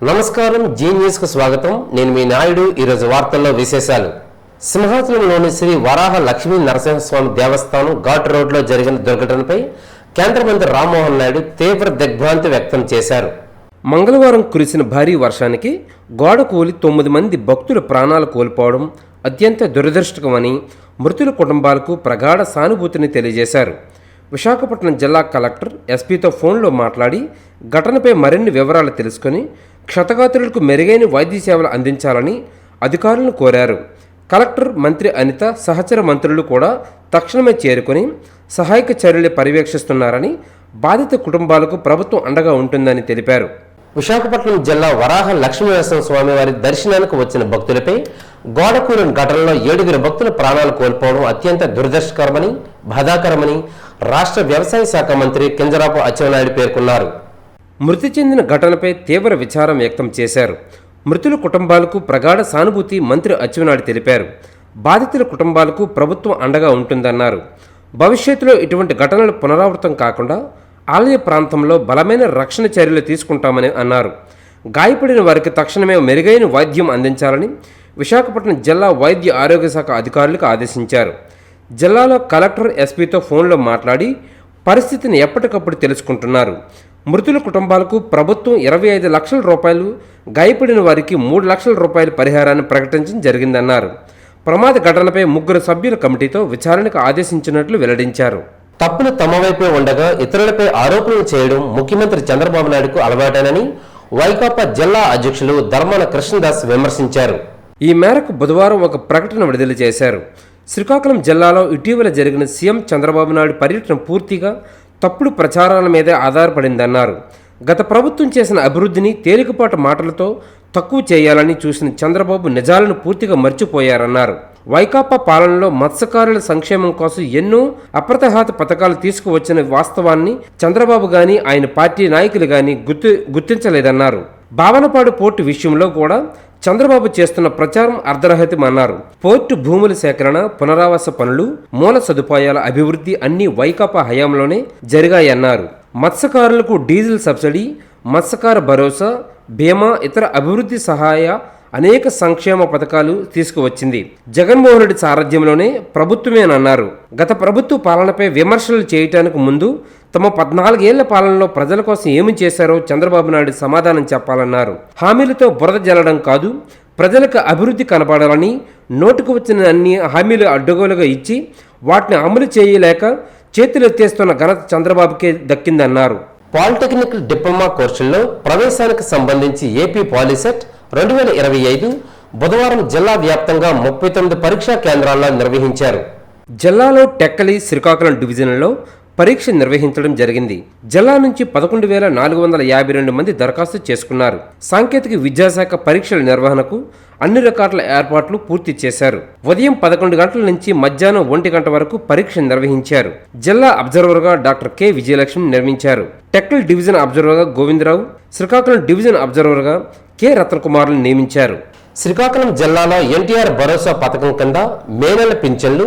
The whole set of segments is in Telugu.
నమస్కారం, జీ న్యూస్ కు స్వాగతం. నేను మీ నాయుడు. ఈరోజు వార్తల్లో విశేషాలు. సింహాచలంలోని శ్రీ వరాహ లక్ష్మీ నరసింహస్వామి దేవస్థానం ఘాట్ రోడ్లో జరిగిన దుర్ఘటనపై కేంద్ర మంత్రి రామ్మోహన్ నాయుడు తీవ్ర దిగ్భ్రాంతి వ్యక్తం చేశారు. మంగళవారం కురిసిన భారీ వర్షానికి గోడ కూలి 9 మంది భక్తుల ప్రాణాలు కోల్పోవడం అత్యంత దురదృష్టకమని మృతుల కుటుంబాలకు ప్రగాఢ సానుభూతిని తెలియజేశారు. విశాఖపట్నం జిల్లా కలెక్టర్ ఎస్పీతో ఫోన్లో మాట్లాడి ఘటనపై మరిన్ని వివరాలు తెలుసుకుని క్షతగాత్రులకు మెరుగైన వైద్య సేవలు అందించాలని అధికారులను కోరారు. కలెక్టర్, మంత్రి అనిత, సహచర మంత్రులు కూడా తక్షణమే చేరుకుని సహాయక చర్యలు పర్యవేక్షిస్తున్నారని, బాధిత కుటుంబాలకు ప్రభుత్వం అండగా ఉంటుందని తెలిపారు. విశాఖపట్నం జిల్లా వరాహ లక్ష్మీనరసింహ స్వామి వారి దర్శనానికి వచ్చిన భక్తులపై గోడ కూలిన ఘటనలో 7 భక్తుల ప్రాణాలు కోల్పోవడం అత్యంత దురదృష్టకరమని, బాధాకరమని రాష్ట్ర వ్యవసాయ శాఖ మంత్రి కింజరాపు అచ్చెన్నాయుడు పేర్కొన్నారు. మృతి చెందిన ఘటనపై తీవ్ర విచారం వ్యక్తం చేశారు. మృతుల కుటుంబాలకు ప్రగాఢ సానుభూతి మంత్రి అచ్చెన్నాయుడు తెలిపారు. బాధితుల కుటుంబాలకు ప్రభుత్వం అండగా ఉంటుందన్నారు. భవిష్యత్తులో ఇటువంటి ఘటనలు పునరావృతం కాకుండా ఆలయ ప్రాంతంలో బలమైన రక్షణ చర్యలు తీసుకుంటామని అన్నారు. గాయపడిన వారికి తక్షణమే మెరుగైన వైద్యం అందించాలని విశాఖపట్నం జిల్లా వైద్య ఆరోగ్య శాఖ అధికారులకు ఆదేశించారు. జిల్లాలో కలెక్టర్, ఎస్పీతో ఫోన్లో మాట్లాడి పరిస్థితిని ఎప్పటికప్పుడు తెలుసుకుంటున్నారు. మృతుల కుటుంబాలకు ప్రభుత్వం 25 లక్షల రూపాయలు, గాయపడిన వారికి 3 లక్షల రూపాయల పరిహారాన్ని ప్రకటించడం జరిగిందన్నారు. ప్రమాద ఘటనపై 3 సభ్యుల కమిటీతో విచారణకు ఆదేశించినట్లు వెల్లడించారు. తప్పులు తమ వైపే ఉండగా ఇతరులపై ఆరోపణలు చేయడం ముఖ్యమంత్రి చంద్రబాబు నాయుడుకు అలవాటేనని వైకాపా జిల్లా అధ్యక్షులు ధర్మాన కృష్ణదాస్ విమర్శించారు. ఈ మేరకు బుధవారం ఒక ప్రకటన విడుదల చేశారు. శ్రీకాకుళం జిల్లాలో ఇటీవల జరిగిన సీఎం చంద్రబాబు నాయుడు పర్యటన పూర్తిగా తప్పుడు ప్రచారాల మీదే ఆధారపడిందన్నారు. గత ప్రభుత్వం చేసిన అభివృద్ధిని తేలికపాటు మాటలతో తక్కువ చేయాలని చూసిన చంద్రబాబు నిజాలను పూర్తిగా మర్చిపోయారన్నారు. వైకాపా పాలనలో మత్స్యకారుల సంక్షేమం కోసం ఎన్నో అప్రతిహత పథకాలు తీసుకువచ్చిన వాస్తవాన్ని చంద్రబాబు గాని, ఆయన పార్టీ నాయకులు గాని గుర్తించలేదన్నారు. భావనపాడు పోర్టు విషయంలో కూడా చంద్రబాబు చేస్తున్న ప్రచారం అర్ధరహితమన్నారు. పోర్టు భూముల సేకరణ, పునరావాస పనులు, మూల సదుపాయాల అభివృద్ధి అన్ని వైకాపా హయాంలోనే జరిగాయన్నారు. మత్స్యకారులకు డీజిల్ సబ్సిడీ, మత్స్యకార భరోసా, బీమా, ఇతర అభివృద్ధి సహాయ అనేక సంక్షేమ పథకాలు తీసుకువచ్చింది జగన్మోహన్ రెడ్డి సారథ్యంలోనే ప్రభుత్వమేనన్నారు. గత ప్రభుత్వ పాలనపై విమర్శలు చేయటానికి ముందు తమ 14 ఏళ్ల పాలనలో ప్రజల కోసం ఏమి చేశారో చంద్రబాబు నాయుడు సమాధానం చెప్పాలన్నారు. హామీలతో బురద జల్లడం కాదు, ప్రజలకు అభివృద్ధి కనపడాలని నోటుకు వచ్చిన అన్ని హామీలు అడ్డగోలుగా ఇచ్చి వాటిని అమలు చేయలేక చేతులెత్తేస్తున్న ఘనత చంద్రబాబుకే దక్కిందన్నారు. పాలిటెక్నిక్ డిప్లొమా కోర్సుల్లో ప్రవేశానికి సంబంధించి ఏపీ పాలిసెట్ 2025 బుధవారం జిల్లా వ్యాప్తంగా 39 పరీక్షా కేంద్రాల్లో నిర్వహించారు. జిల్లాలో టెక్కలి, శ్రీకాకుళం డివిజన్లలో పరీక్ష నిర్వహించడం జరిగింది. జిల్లా నుంచి 11,452 మంది దరఖాస్తు చేసుకున్నారు. సాంకేతిక విద్యాశాఖ పరీక్షల నిర్వహణకు అన్ని రకాల ఏర్పాట్లు పూర్తి చేశారు. ఉదయం 11 గంటల నుంచి మధ్యాహ్నం 1 గంట వరకు పరీక్ష నిర్వహించారు. జిల్లా అబ్జర్వర్గా డాక్టర్ కె విజయలక్ష్మి నిర్మించారు. టెక్కల్ డివిజన్ అబ్జర్వర్గా గోవిందరావు, శ్రీకాకుళం డివిజన్ అబ్జర్వర్గా కె రత్నకుమార్లను నియమించారు. శ్రీకాకుళం జిల్లాలో ఎన్టీఆర్ భరోసా పథకం కింద మే నెల పింఛన్లు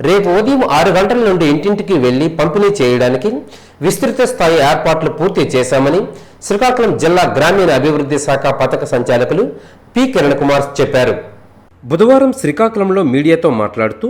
రేపు ఉదయం 6 గంటల నుండి ఇంటింటికి వెళ్లి పంపిణీ చేయడానికి విస్తృత స్థాయి ఏర్పాట్లు పూర్తి చేశామని శ్రీకాకుళం జిల్లా గ్రామీణ అభివృద్ధి శాఖ పథక సంచాలకులు పి కిరణ్ కుమార్ చెప్పారు. బుధవారం శ్రీకాకుళంలో మీడియాతో మాట్లాడుతూ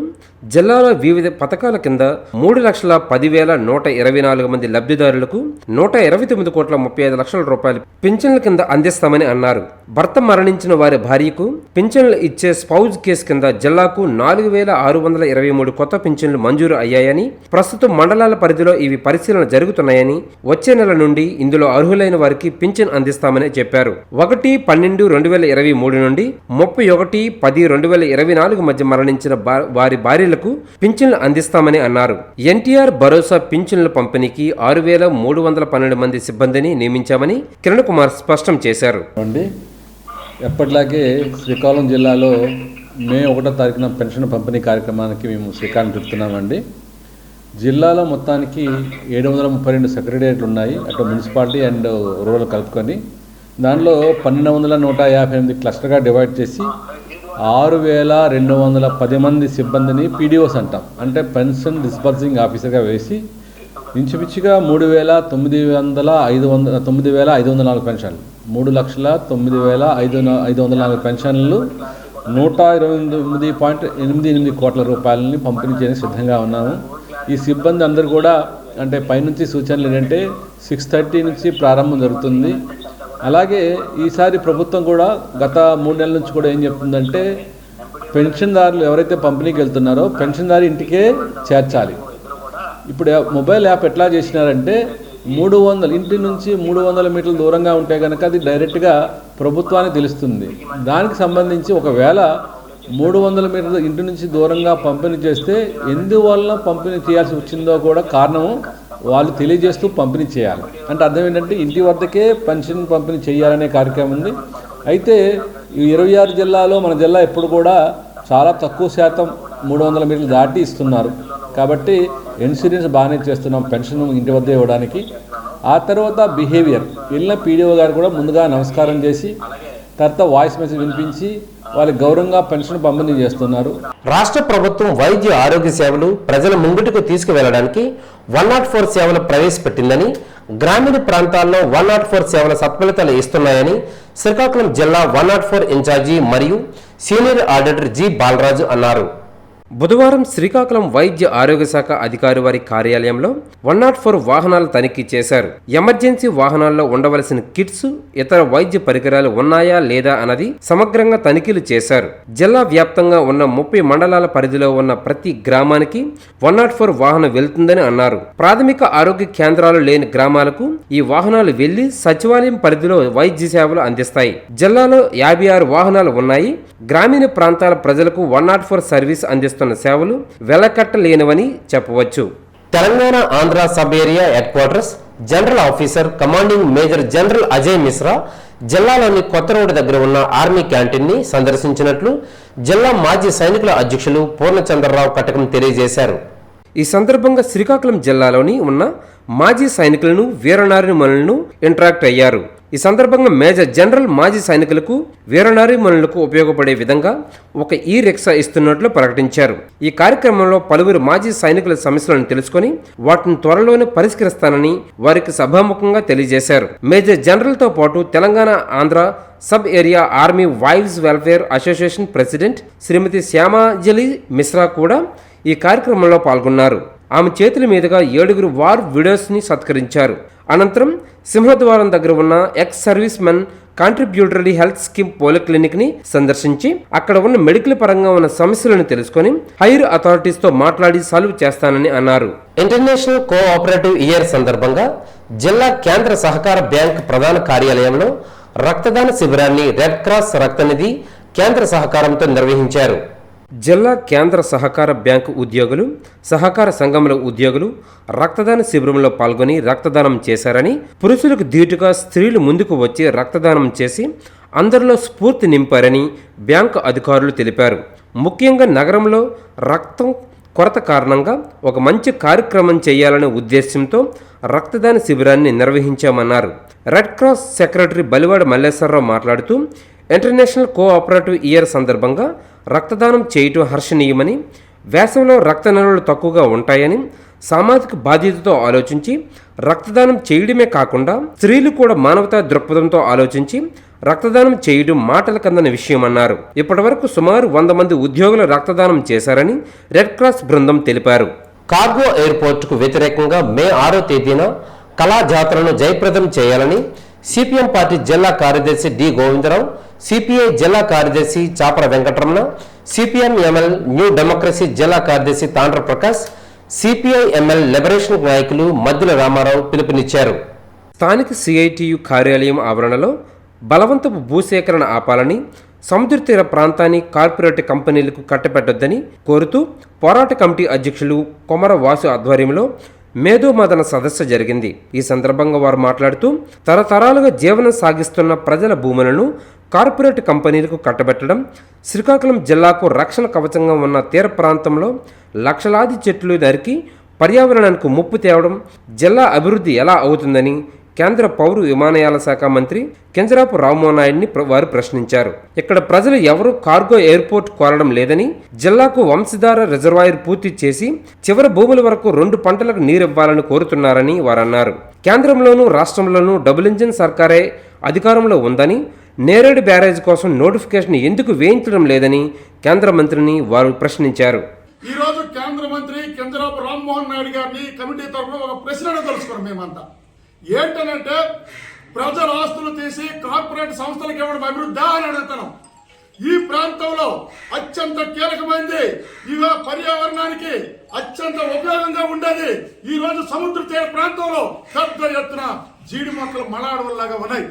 జిల్లాలో వివిధ పథకాల కింద 3,10,124 మంది లబ్ధిదారులకు 129,35 రూపాయలు పింఛన్ల కింద అందిస్తామని అన్నారు. భర్త మరణించిన వారి భార్యకు పింఛన్లు ఇచ్చే స్పౌజ్ కేసు కింద జిల్లాకు 4,623 కొత్త పింఛన్లు మంజూరు అయ్యాయని, ప్రస్తుతం మండలాల పరిధిలో ఇవి పరిశీలన జరుగుతున్నాయని, వచ్చే నెల నుండి ఇందులో అర్హులైన వారికి పింఛన్ అందిస్తామని చెప్పారు. 1/12/2023 నుండి 31/10/2024 మధ్య మరణించిన వారి భార్యలకు పింఛన్లు అందిస్తామని అన్నారు. ఎన్టీఆర్ భరోసా పింఛన్ల పంపిణీకి 6,312 మంది సిబ్బందిని నియమించామని కిరణ్ కుమార్ స్పష్టం చేశారు. ఎప్పటిలాగే శ్రీకాకుళం జిల్లాలో మే 1వ తారీఖున పెన్షన్ పంపిణీ కార్యక్రమానికి మేము శ్రీకారం చుడుతున్నామండి. జిల్లాలో మొత్తానికి 732 సెక్రటేరియట్లు ఉన్నాయి, అటు మున్సిపాలిటీ అండ్ రూరల్ కలుపుకొని. దానిలో 1,258 క్లస్టర్గా డివైడ్ చేసి 6,210 మంది సిబ్బందిని పీడీఓస్ అంటాం, అంటే పెన్షన్ డిస్బర్సింగ్ ఆఫీసర్గా వేసి ఇంచుమించుగా 9,504 పెన్షన్లు 3,09,504 పెన్షన్లు 129.88 కోట్ల రూపాయలని పంపిణీ చేయడానికి సిద్ధంగా ఉన్నాము. ఈ సిబ్బంది అందరూ కూడా అంటే పైనుంచి సూచనలు ఏంటంటే 6:30 నుంచి ప్రారంభం జరుగుతుంది. అలాగే ఈసారి ప్రభుత్వం కూడా గత 3 నెలల నుంచి కూడా ఏం చెప్తుందంటే పెన్షన్దారులు ఎవరైతే పంపిణీకి వెళ్తున్నారో పెన్షన్దారు ఇంటికే చేర్చాలి. ఇప్పుడు మొబైల్ యాప్ ఎట్లా చేసినారంటే 300 ఇంటి నుంచి 300 మీటర్ల దూరంగా ఉంటే కనుక అది డైరెక్ట్గా ప్రభుత్వానికి తెలుస్తుంది. దానికి సంబంధించి ఒకవేళ 300 మీటర్ల ఇంటి నుంచి దూరంగా పంపిణీ చేస్తే ఎందువల్ల పంపిణీ చేయాల్సి వచ్చిందో కూడా కారణము వాళ్ళు తెలియజేస్తూ పంపిణీ చేయాలి. అంటే అర్థం ఏంటంటే ఇంటి వద్దకే పెన్షన్ పంపిణీ చేయాలనే కార్యక్రమం ఉంది. అయితే ఈ 26 జిల్లాలో మన జిల్లా ఎప్పుడు కూడా చాలా తక్కువ శాతం 300 మీటర్లు దాటి ఇస్తున్నారు. కాబట్టి ఇన్సూరెన్స్ బాగానే చేస్తున్నాం పెన్షన్ ఇంటి వద్ద ఇవ్వడానికి. ఆ తర్వాత బిహేవియర్ వెళ్ళిన పీడీఓ గారు కూడా ముందుగా నమస్కారం చేసి తర్వాత వాయిస్ మెసేజ్ వినిపించి వాళ్ళకి గౌరవంగా పెన్షన్ పంపిణీ చేస్తున్నారు. రాష్ట్ర ప్రభుత్వం వైద్య ఆరోగ్య సేవలు ప్రజల ముంగిటికి తీసుకువెళ్లడానికి 104 సేవలు ప్రవేశపెట్టిందని, గ్రామీణ ప్రాంతాల్లో 104 సేవల సత్ఫలితాలు ఇస్తున్నాయని శ్రీకాకుళం జిల్లా 104 ఇన్ఛార్జి మరియు సీనియర్ ఆడిటర్ జి బాలరాజు అన్నారు. బుధవారం శ్రీకాకుళం వైద్య ఆరోగ్య శాఖ అధికారి వారి కార్యాలయంలో 104 వాహనాలు తనిఖీ చేశారు. ఎమర్జెన్సీ వాహనాల్లో ఉండవలసిన కిట్స్, ఇతర వైద్య పరికరాలు ఉన్నాయా లేదా అన్నది సమగ్రంగా తనిఖీలు చేశారు. జిల్లా వ్యాప్తంగా ఉన్న 30 మండలాల పరిధిలో ఉన్న ప్రతి గ్రామానికి 104 వాహనం వెళ్తుందని అన్నారు. ప్రాథమిక ఆరోగ్య కేంద్రాలు లేని గ్రామాలకు ఈ వాహనాలు వెళ్లి సచివాలయం పరిధిలో వైద్య సేవలు అందిస్తాయి. జిల్లాలో 56 వాహనాలు ఉన్నాయి. గ్రామీణ ప్రాంతాల ప్రజలకు 104 సర్వీస్ అందిస్తారు. సేవలు వెలకట్టలేనివని చెప్పవచ్చు. Telangana Andhra sub area head quarters general officer commanding major general Ajay Mishra జిల్లాలోని కొత్త రోడ్డు దగ్గర ఉన్న ఆర్మీ క్యాంటీన్ ని సందర్శించినట్లు జిల్లా మాజీ సైనికుల అధ్యక్షులు పూర్ణచంద్రరావు కటకం తెలియజేశారు. ఈ సందర్భంగా శ్రీకాకుళం జిల్లాలోని ఉన్న మాజీ సైనికులను, వీరనారిమణులను ఇంటరాక్ట్ అయ్యారు. ఈ సందర్భంగా మేజర్ జనరల్ మాజీ సైనికులకు, వీరనారిమణులకు ఉపయోగపడే విధంగా ఒక రిక్షా ఇస్తున్నట్లు ప్రకటించారు. ఈ కార్యక్రమంలో పలువురు మాజీ సైనికుల సమస్యలను తెలుసుకుని వాటిని త్వరలోనే పరిష్కరిస్తానని వారికి సభాముఖంగా తెలియజేశారు. మేజర్ జనరల్తో పాటు Telangana Andhra sub area army wives welfare association president Shrimati Shyamanjali Mishra కూడా ఈ కార్యక్రమంలో పాల్గొన్నారు. ఆమె చేతుల మీదుగా 7 వార్ వీడియోస్ ని సత్కరించారు. అనంతరం సింహద్వారం దగ్గర ఉన్న ex service men contributory health scheme polyclinic ని సందర్శించి అక్కడ ఉన్న మెడికల్ పరంగా ఉన్న సమస్యలను తెలుసుకుని హైర్ అథారిటీస్ తో మాట్లాడి సాల్వ్ చేస్తానని అన్నారు. ఇంటర్నేషనల్ కోఆపరేటివ్ ఇయర్ సందర్భంగా జిల్లా కేంద్ర సహకార బ్యాంక్ ప్రధాన కార్యాలయంలో రక్తదాన శిబిరాన్ని రెడ్ క్రాస్ రక్తనిధి కేంద్ర సహకారంతో నిర్వహించారు. జిల్లా కేంద్ర సహకార బ్యాంకు ఉద్యోగులు, సహకార సంఘముల ఉద్యోగులు రక్తదాన శిబిరంలో పాల్గొని రక్తదానం చేశారని, పురుషులకు ధీటుగా స్త్రీలు ముందుకు వచ్చి రక్తదానం చేసి అందరిలో స్ఫూర్తి నింపారని బ్యాంకు అధికారులు తెలిపారు. ముఖ్యంగా నగరంలో రక్తం కొరత కారణంగా ఒక మంచి కార్యక్రమం చేయాలనే ఉద్దేశంతో రక్తదాన శిబిరాన్ని నిర్వహించామన్నారు. Red cross secretary Balivada Malleswararao మాట్లాడుతూ ఇంటర్నేషనల్ కోఆపరేటివ్ ఇయర్ సందర్భంగా రక్తదానం చేయటం హర్షణీయమని, వేసవిలో రక్త నిల్వలు తక్కువగా ఉంటాయని, సామాజిక బాధ్యతతో ఆలోచించి రక్తదానం చేయడమే కాకుండా స్త్రీలు కూడా మానవతా దృక్పథంతో ఆలోచించి రక్తదానం చేయడం మాటల కందని విషయమన్నారు. ఇప్పటివరకు సుమారు 100 మంది ఉద్యోగులు రక్తదానం చేశారని రెడ్ క్రాస్ బృందం తెలిపారు. కార్గో ఎయిర్పోర్టుకు వ్యతిరేకంగా మే 6వ తేదీన కళాజాతరను జయప్రదం చేయాలని సిపిఎం పార్టీ జిల్లా కార్యదర్శి డి గోవిందరావు, సిపిఐ జిల్లా కార్యదర్శి Chapara Venkataramana, CPM ML new democracy జిల్లా కార్యదర్శి Tandra Prakash, CPI ML liberation నాయకులు మద్దుల రామారావు పిలుపునిచ్చారు. స్థానిక సిఐటియు కార్యాలయం ఆవరణలో బలవంతపు భూసేకరణ ఆపాలని, సముద్ర తీర ప్రాంతాన్ని కార్పొరేట్ కంపెనీలకు కట్టబెట్టొద్దని కోరుతూ పోరాట కమిటీ అధ్యక్షులు కొమర వాసు ఆధ్వర్యంలో మేధోమదన సదస్సు జరిగింది. ఈ సందర్భంగా వారు మాట్లాడుతూ తరతరాలుగా జీవనం సాగిస్తున్న ప్రజల భూములను కార్పొరేట్ కంపెనీలకు కట్టబెట్టడం, శ్రీకాకుళం జిల్లాకు రక్షణ కవచంగా ఉన్న తీర ప్రాంతంలో లక్షలాది చెట్లు నరికి పర్యావరణానికి ముప్పు తేవడం జిల్లా అభివృద్ధి ఎలా అవుతుందని కేంద్ర పౌర విమానయాన శాఖ మంత్రి కింజరాపు రామ్మోహన్ నాయుడిని వారు ప్రశ్నించారు. ఇక్కడ ప్రజలు ఎవరూ కార్గో ఎయిర్పోర్ట్ కోరడం లేదని, జిల్లాకు వంశధార రిజర్వాయర్ పూర్తి చేసి చివరి భూముల వరకు 2 పంటలకు నీరివ్వాలని కోరుతున్నారని వారన్నారు. కేంద్రంలోనూ రాష్ట్రంలోనూ డబుల్ ఇంజిన్ సర్కారే అధికారంలో ఉందని, నేరేడు బ్యారేజ్ కోసం నోటిఫికేషన్ ఎందుకు వేయించడం లేదని కేంద్ర మంత్రిని వారు ప్రశ్నించారు. ఈ రోజు కేంద్ర మంత్రి కింజరాపు రామ్మోహన్ నాయుడు గారిని కమిటీ తరఫున ఒక ప్రశ్న తెలుసుకున్నాం మేమంతా. ఏంటనంటే ప్రజల ఆస్తులు తీసి కార్పొరేట్ సంస్థలకు ఇవ్వడం అభివృద్ధి అని అడుగుతున్నాం. ఈ ప్రాంతంలో అత్యంత కీలకమైంది, ఇవే పర్యావరణానికి అత్యంత ఉపయోగంగా ఉండేది. ఈ రోజు సముద్ర తీర ప్రాంతంలో పెద్ద ఎత్తున జీడి మొక్కలు మలాడవల్లాగా ఉన్నాయి.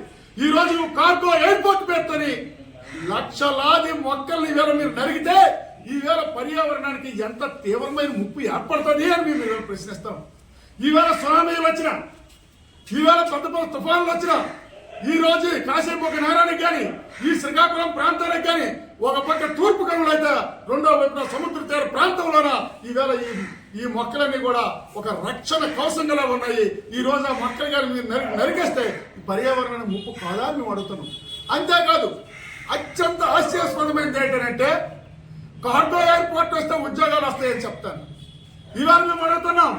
ఈ రోజు కార్గో ఎయిర్పోర్ట్ పేరుతోని లక్షలాది మొక్కల్ని ఈవేళ మీరు నరిగితే ఈవేళ పర్యావరణానికి ఎంత తీవ్రమైన ముప్పు ఏర్పడుతుంది అని మేము ప్రశ్నిస్తాం. ఈవేళ సునామీలు వచ్చిన, ఈవేళ పెద్ద పెద్ద తుఫాన్లు వచ్చిన, ఈ రోజు కాశీముఖ నగరానికి కానీ ఈ శ్రీకాకుళం ప్రాంతానికి కానీ ఒక పక్క తూర్పు కనులు అయితే రెండో వైపున సముద్ర తీర ప్రాంతంలోన ఈవేళ ఈ మొక్కలన్నీ కూడా ఒక రక్షణ కవచంగా ఉన్నాయి. ఈ రోజు ఆ మొక్కలు కానీ మీరు నరికేస్తే పర్యావరణానికి ముప్పు కాదా మేము అడుగుతున్నాం. అంతేకాదు అత్యంత హాస్యాస్పదమైనది ఏంటంటే కార్గో ఎయిర్పోర్ట్ వస్తే ఉద్యోగాలు వస్తాయని చెప్తాను. ఇవాళ మేము అడుగుతున్నాం,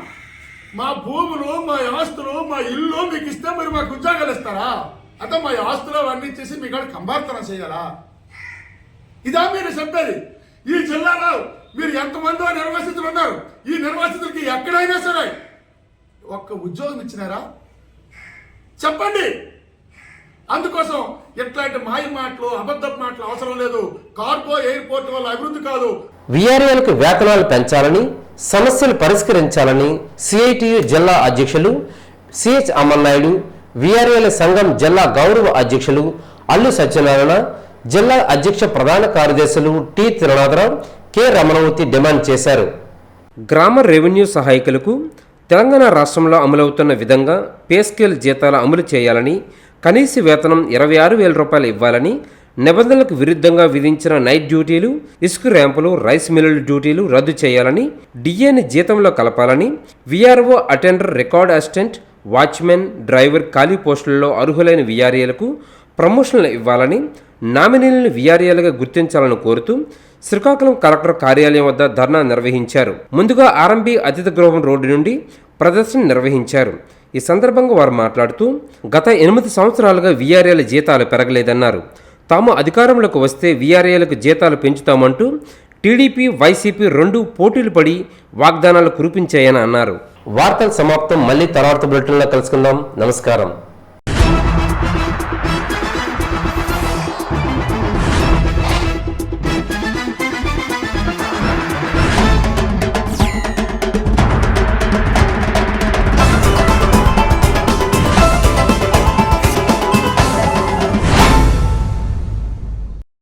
మా భూములు, మా ఆస్తులు, మా ఇల్లు మీకు ఇస్తే మీరు మాకు ఉద్యోగాలు ఇస్తారా? అంటే మా ఆస్తులు వర్ణించేసి మీ కాడ కంబార్తనం చేయాలా? ఇదా మీరు చెప్పేది? ఈ జిల్లాలో మీరు ఎంతమందో నిర్వాసితులు ఉన్నారు. ఈ నిర్వాసితులకి ఎక్కడైనా సరే ఒక్క ఉద్యోగం ఇచ్చినారా చెప్పండి. అందుకోసం ఇట్లాంటి మాయ మాటలు, అబద్ధపు మాటలు అవసరం లేదు. కార్గో ఎయిర్పోర్ట్ వల్ల అభివృద్ధి కాదు. వీఆర్ఏలకు వేతనాలు పెంచాలని, సమస్యలు పరిష్కరించాలని సిఐటియు జిల్లా అధ్యక్షులు సిహెచ్ అమర్నాయుడు, వీఆర్ఏల సంఘం జిల్లా గౌరవ అధ్యక్షులు అల్లు సత్యనారాయణ, జిల్లా అధ్యక్ష ప్రధాన కార్యదర్శులు టి తిరునాథరావు, కె రమణమూర్తి డిమాండ్ చేశారు. గ్రామ రెవెన్యూ సహాయకులకు తెలంగాణ రాష్ట్రంలో అమలవుతున్న విధంగా పే స్కేల్ జీతాలు అమలు చేయాలని, కనీస వేతనం 26,000 రూపాయలు ఇవ్వాలని, నిబంధనలకు విరుద్ధంగా విధించిన నైట్ డ్యూటీలు, ఇసుక ర్యాంపులు, రైస్ మిల్లుల డ్యూటీలు రద్దు చేయాలని, డిఏని జీతంలో కలపాలని, VRO, attender, record assistant, watchman, driver ఖాళీ పోస్టులలో అర్హులైన వీఆర్ఏలకు ప్రమోషన్లు ఇవ్వాలని, నామినీలను వీఆర్ఏలుగా గుర్తించాలని కోరుతూ శ్రీకాకుళం కలెక్టర్ కార్యాలయం వద్ద ధర్నా నిర్వహించారు. ముందుగా ఆర్ఎంబీ అతిథి గృహం రోడ్డు నుండి ప్రదర్శన నిర్వహించారు. ఈ సందర్భంగా వారు మాట్లాడుతూ గత 8 సంవత్సరాలుగా వీఆర్ఏల జీతాలు పెరగలేదన్నారు. తాము అధికారంలోకి వస్తే వీఆర్ఏలకు జీతాలు పెంచుతామంటూ టీడీపీ, వైసీపీ 2 పోటీలు పడి వాగ్దానాలు కురిపించాయని అన్నారు. వార్తల సమాప్తం. మళ్ళీ తర్వాత బులెటిన్లో కలుసుకుందాం. నమస్కారం.